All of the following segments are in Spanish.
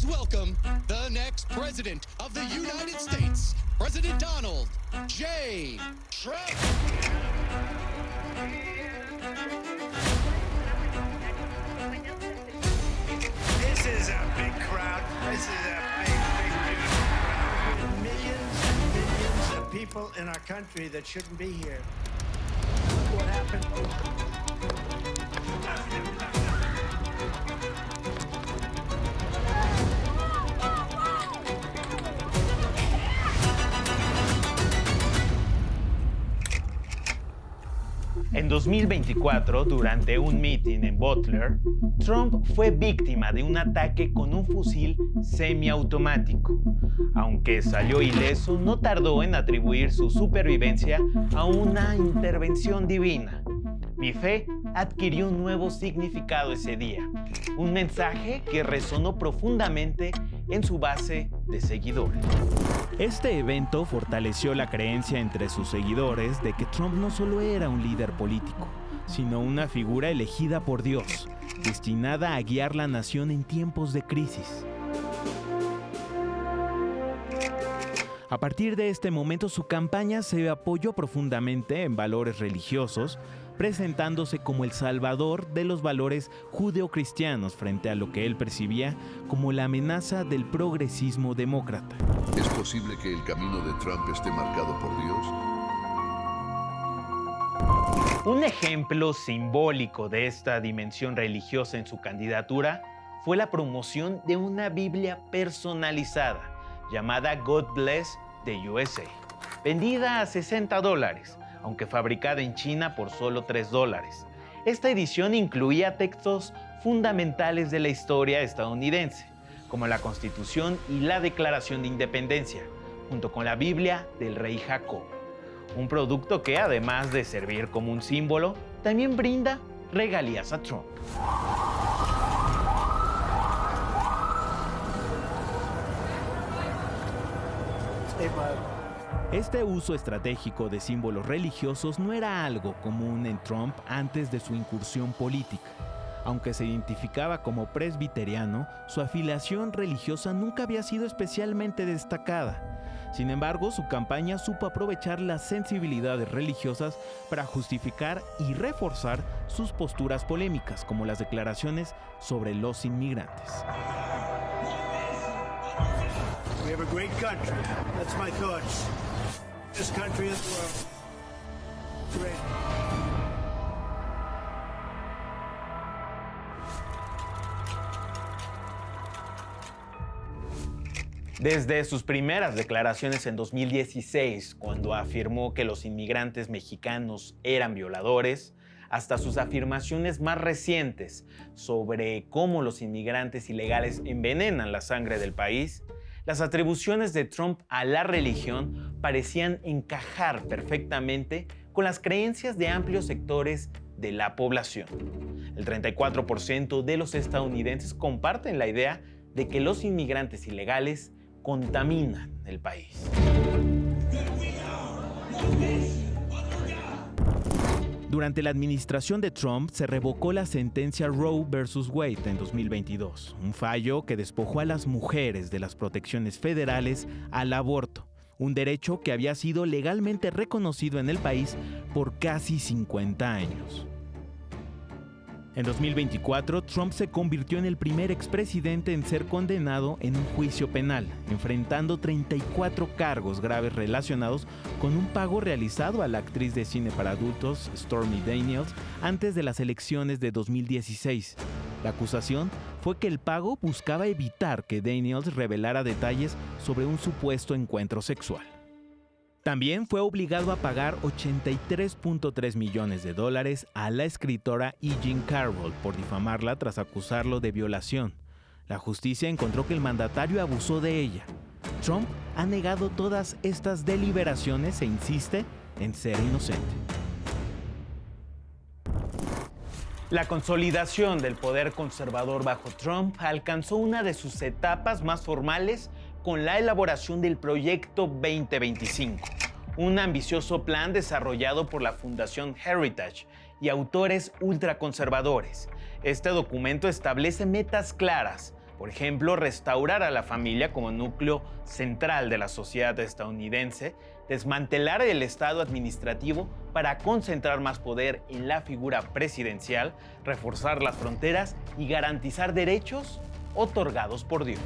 Please welcome the next president of the United States, President Donald J. Trump. This is a big crowd. This is a big crowd. Millions and millions of people in our country that shouldn't be here. Look what happened. En 2024, durante un meeting en Butler, Trump fue víctima de un ataque con un fusil semiautomático. Aunque salió ileso, no tardó en atribuir su supervivencia a una intervención divina. Mi fe adquirió un nuevo significado ese día, un mensaje que resonó profundamente en su base de seguidores. Este evento fortaleció la creencia entre sus seguidores de que Trump no solo era un líder político, sino una figura elegida por Dios, destinada a guiar la nación en tiempos de crisis. A partir de este momento, su campaña se apoyó profundamente en valores religiosos, presentándose como el salvador de los valores judeocristianos frente a lo que él percibía como la amenaza del progresismo demócrata. ¿Es posible que el camino de Trump esté marcado por Dios? Un ejemplo simbólico de esta dimensión religiosa en su candidatura fue la promoción de una Biblia personalizada llamada God Bless the USA, vendida a $60, aunque fabricada en China por solo $3. Esta edición incluía textos fundamentales de la historia estadounidense, como la Constitución y la Declaración de Independencia, junto con la Biblia del Rey Jacob. Un producto que, además de servir como un símbolo, también brinda regalías a Trump. Este uso estratégico de símbolos religiosos no era algo común en Trump antes de su incursión política. Aunque se identificaba como presbiteriano, su afiliación religiosa nunca había sido especialmente destacada. Sin embargo, su campaña supo aprovechar las sensibilidades religiosas para justificar y reforzar sus posturas polémicas, como las declaraciones sobre los inmigrantes. We have a great country. That's my thoughts. This country is the world. Great. Desde sus primeras declaraciones en 2016, cuando afirmó que los inmigrantes mexicanos eran violadores, hasta sus afirmaciones más recientes sobre cómo los inmigrantes ilegales envenenan la sangre del país, las atribuciones de Trump a la religión parecían encajar perfectamente con las creencias de amplios sectores de la población. El 34% de los estadounidenses comparten la idea de que los inmigrantes ilegales contaminan el país. Durante la administración de Trump se revocó la sentencia Roe vs. Wade en 2022, un fallo que despojó a las mujeres de las protecciones federales al aborto, un derecho que había sido legalmente reconocido en el país por casi 50 años. En 2024, Trump se convirtió en el primer expresidente en ser condenado en un juicio penal, enfrentando 34 cargos graves relacionados con un pago realizado a la actriz de cine para adultos Stormy Daniels antes de las elecciones de 2016. La acusación fue que el pago buscaba evitar que Daniels revelara detalles sobre un supuesto encuentro sexual. También fue obligado a pagar $83.3 millones a la escritora E. Jean Carroll por difamarla tras acusarlo de violación. La justicia encontró que el mandatario abusó de ella. Trump ha negado todas estas deliberaciones e insiste en ser inocente. La consolidación del poder conservador bajo Trump alcanzó una de sus etapas más formales con la elaboración del Proyecto 2025, un ambicioso plan desarrollado por la Fundación Heritage y autores ultraconservadores. Este documento establece metas claras, Por ejemplo, restaurar a la familia como núcleo central de la sociedad estadounidense, desmantelar el Estado administrativo para concentrar más poder en la figura presidencial, reforzar las fronteras y garantizar derechos otorgados por Dios.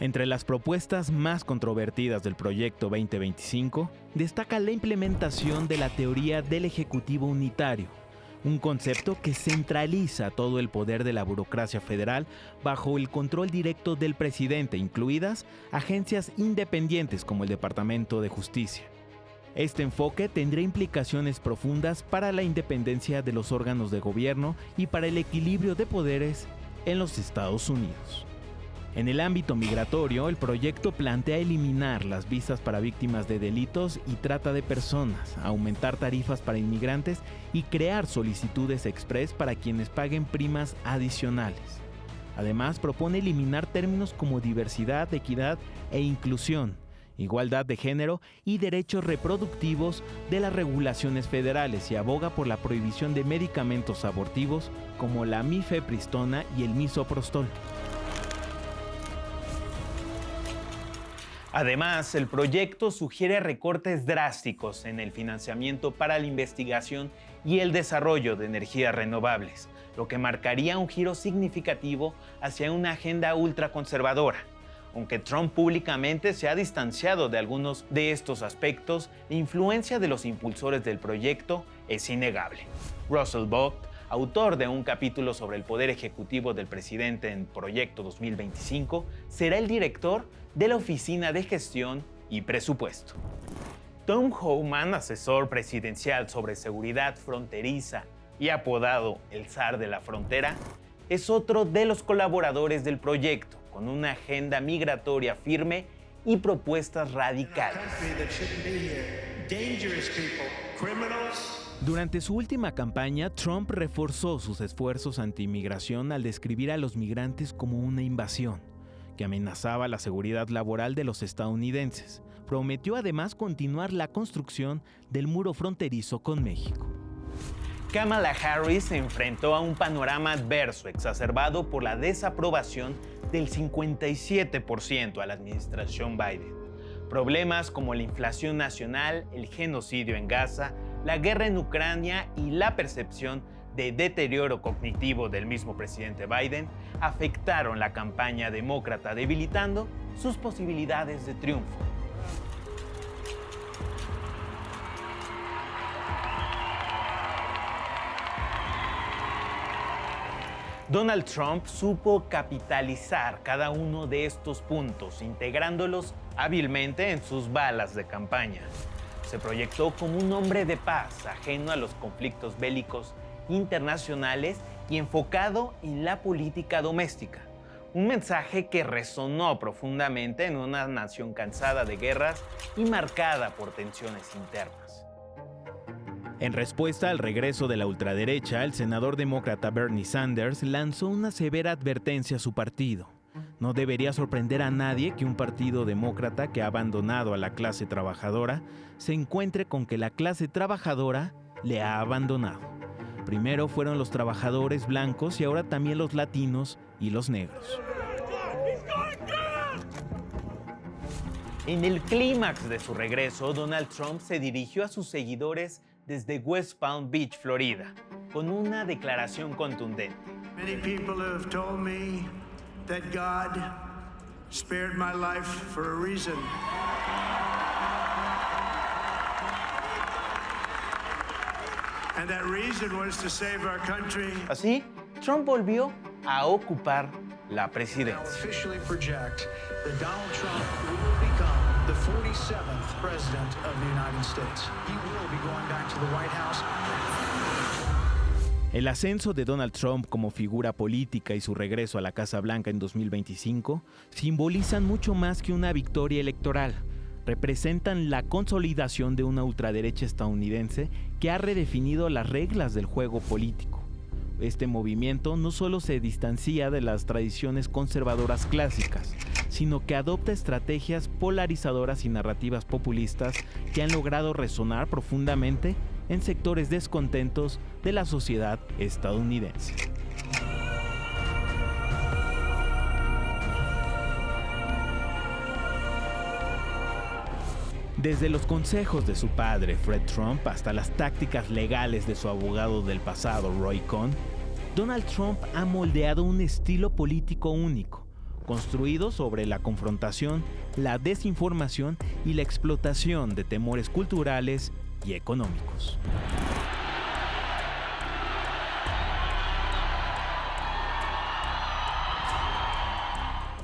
Entre las propuestas más controvertidas del Proyecto 2025, destaca la implementación de la teoría del Ejecutivo Unitario, un concepto que centraliza todo el poder de la burocracia federal bajo el control directo del presidente, incluidas agencias independientes como el Departamento de Justicia. Este enfoque tendría implicaciones profundas para la independencia de los órganos de gobierno y para el equilibrio de poderes en los Estados Unidos. En el ámbito migratorio, el proyecto plantea eliminar las visas para víctimas de delitos y trata de personas, aumentar tarifas para inmigrantes y crear solicitudes express para quienes paguen primas adicionales. Además, propone eliminar términos como diversidad, equidad e inclusión, igualdad de género y derechos reproductivos de las regulaciones federales y aboga por la prohibición de medicamentos abortivos como la mifepristona y el misoprostol. Además, el proyecto sugiere recortes drásticos en el financiamiento para la investigación y el desarrollo de energías renovables, lo que marcaría un giro significativo hacia una agenda ultraconservadora. Aunque Trump públicamente se ha distanciado de algunos de estos aspectos, la influencia de los impulsores del proyecto es innegable. Russell Vogt, autor de un capítulo sobre el poder ejecutivo del presidente en Proyecto 2025, será el director de la Oficina de Gestión y Presupuesto. Tom Homan, asesor presidencial sobre seguridad fronteriza y apodado el zar de la frontera, es otro de los colaboradores del proyecto, con una agenda migratoria firme y propuestas radicales. Durante su última campaña, Trump reforzó sus esfuerzos anti-inmigración al describir a los migrantes como una invasión que amenazaba la seguridad laboral de los estadounidenses. Prometió además continuar la construcción del muro fronterizo con México. Kamala Harris se enfrentó a un panorama adverso exacerbado por la desaprobación del 57% a la administración Biden. Problemas como la inflación nacional, el genocidio en Gaza, la guerra en Ucrania y la percepción de deterioro cognitivo del mismo presidente Biden afectaron la campaña demócrata, debilitando sus posibilidades de triunfo. Donald Trump supo capitalizar cada uno de estos puntos, integrándolos hábilmente en sus balas de campaña. Se proyectó como un hombre de paz, ajeno a los conflictos bélicos internacionales y enfocado en la política doméstica. Un mensaje que resonó profundamente en una nación cansada de guerras y marcada por tensiones internas. En respuesta al regreso de la ultraderecha, el senador demócrata Bernie Sanders lanzó una severa advertencia a su partido. No debería sorprender a nadie que un partido demócrata que ha abandonado a la clase trabajadora se encuentre con que la clase trabajadora le ha abandonado. Primero fueron los trabajadores blancos y ahora también los latinos y los negros. En el clímax de su regreso, Donald Trump se dirigió a sus seguidores desde West Palm Beach, Florida, con una declaración contundente. Many people have told me that God spared my life for a reason. And that reason was to save our country. Así, Trump volvió a ocupar la presidencia. Officially project that Donald Trump will become the 47th president of the United States. He will be going back to the White House. El ascenso de Donald Trump como figura política y su regreso a la Casa Blanca en 2025 simbolizan mucho más que una victoria electoral. Representan la consolidación de una ultraderecha estadounidense que ha redefinido las reglas del juego político. Este movimiento no solo se distancia de las tradiciones conservadoras clásicas, sino que adopta estrategias polarizadoras y narrativas populistas que han logrado resonar profundamente en sectores descontentos de la sociedad estadounidense. Desde los consejos de su padre, Fred Trump, hasta las tácticas legales de su abogado del pasado, Roy Cohn, Donald Trump ha moldeado un estilo político único, construido sobre la confrontación, la desinformación y la explotación de temores culturales y económicos.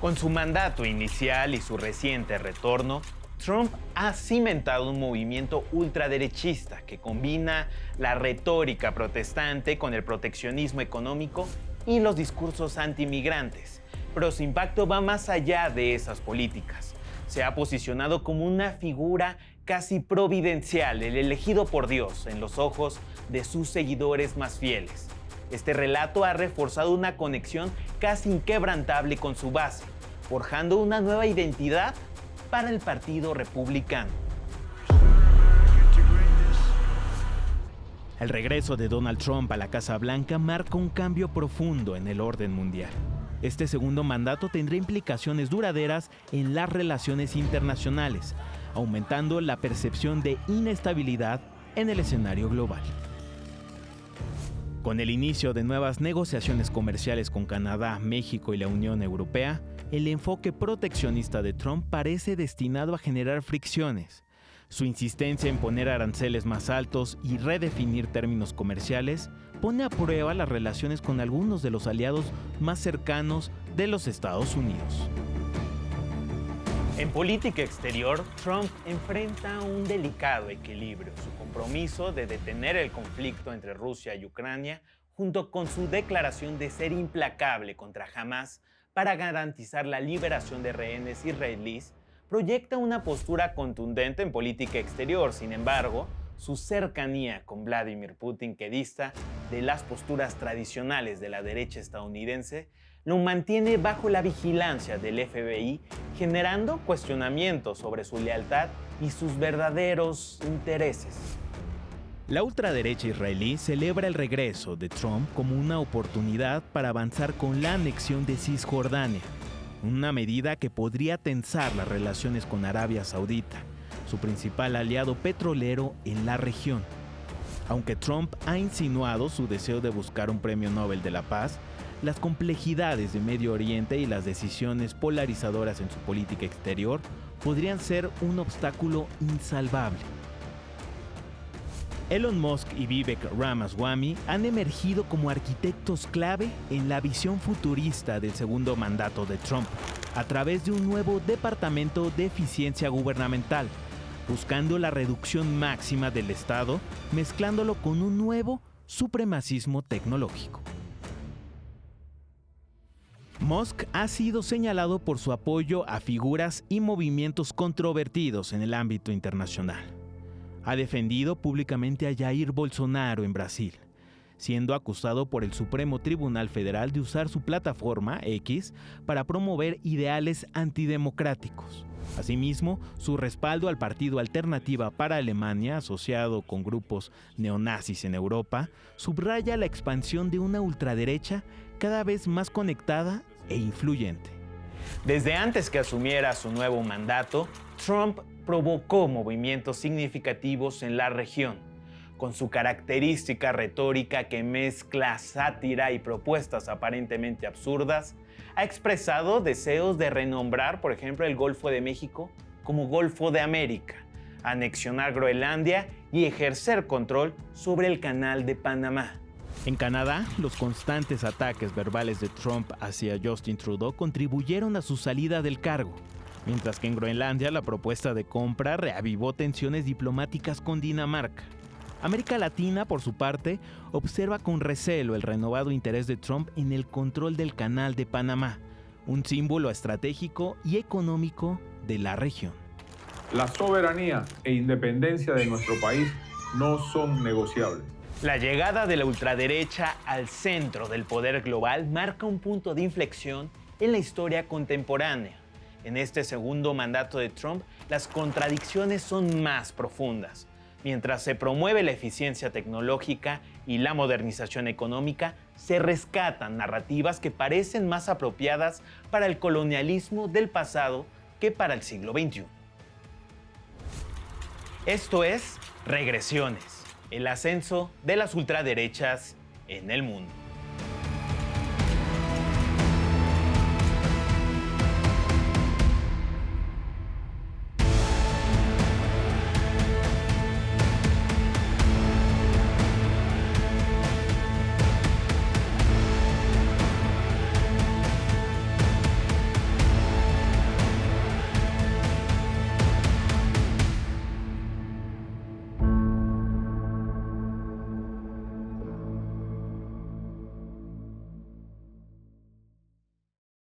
Con su mandato inicial y su reciente retorno, Trump ha cimentado un movimiento ultraderechista que combina la retórica protestante con el proteccionismo económico y los discursos antimigrantes, pero su impacto va más allá de esas políticas. Se ha posicionado como una figura casi providencial, el elegido por Dios en los ojos de sus seguidores más fieles. Este relato ha reforzado una conexión casi inquebrantable con su base, forjando una nueva identidad para el Partido Republicano. El regreso de Donald Trump a la Casa Blanca marca un cambio profundo en el orden mundial. Este segundo mandato tendrá implicaciones duraderas en las relaciones internacionales, aumentando la percepción de inestabilidad en el escenario global. Con el inicio de nuevas negociaciones comerciales con Canadá, México y la Unión Europea, el enfoque proteccionista de Trump parece destinado a generar fricciones. Su insistencia en poner aranceles más altos y redefinir términos comerciales pone a prueba las relaciones con algunos de los aliados más cercanos de los Estados Unidos. En política exterior, Trump enfrenta un delicado equilibrio, su compromiso de detener el conflicto entre Rusia y Ucrania, junto con su declaración de ser implacable contra Hamás para garantizar la liberación de rehenes israelíes, proyecta una postura contundente en política exterior. Sin embargo, su cercanía con Vladimir Putin, que dista de las posturas tradicionales de la derecha estadounidense, lo mantiene bajo la vigilancia del FBI, generando cuestionamientos sobre su lealtad y sus verdaderos intereses. La ultraderecha israelí celebra el regreso de Trump como una oportunidad para avanzar con la anexión de Cisjordania, una medida que podría tensar las relaciones con Arabia Saudita, su principal aliado petrolero en la región. Aunque Trump ha insinuado su deseo de buscar un premio Nobel de la Paz, las complejidades de Medio Oriente y las decisiones polarizadoras en su política exterior podrían ser un obstáculo insalvable. Elon Musk y Vivek Ramaswamy han emergido como arquitectos clave en la visión futurista del segundo mandato de Trump, a través de un nuevo departamento de eficiencia gubernamental, buscando la reducción máxima del Estado, mezclándolo con un nuevo supremacismo tecnológico. Musk ha sido señalado por su apoyo a figuras y movimientos controvertidos en el ámbito internacional. Ha defendido públicamente a Jair Bolsonaro en Brasil, siendo acusado por el Supremo Tribunal Federal de usar su plataforma X para promover ideales antidemocráticos. Asimismo, su respaldo al Partido Alternativa para Alemania, asociado con grupos neonazis en Europa, subraya la expansión de una ultraderecha cada vez más conectada e influyente. Desde antes que asumiera su nuevo mandato, Trump provocó movimientos significativos en la región. Con su característica retórica que mezcla sátira y propuestas aparentemente absurdas, ha expresado deseos de renombrar, por ejemplo, el Golfo de México como Golfo de América, anexionar Groenlandia y ejercer control sobre el Canal de Panamá. En Canadá, los constantes ataques verbales de Trump hacia Justin Trudeau contribuyeron a su salida del cargo, mientras que en Groenlandia la propuesta de compra reavivó tensiones diplomáticas con Dinamarca. América Latina, por su parte, observa con recelo el renovado interés de Trump en el control del Canal de Panamá, un símbolo estratégico y económico de la región. La soberanía e independencia de nuestro país no son negociables. La llegada de la ultraderecha al centro del poder global marca un punto de inflexión en la historia contemporánea. En este segundo mandato de Trump, las contradicciones son más profundas. Mientras se promueve la eficiencia tecnológica y la modernización económica, se rescatan narrativas que parecen más apropiadas para el colonialismo del pasado que para el siglo XXI. Esto es Regresiones, el ascenso de las ultraderechas en el mundo.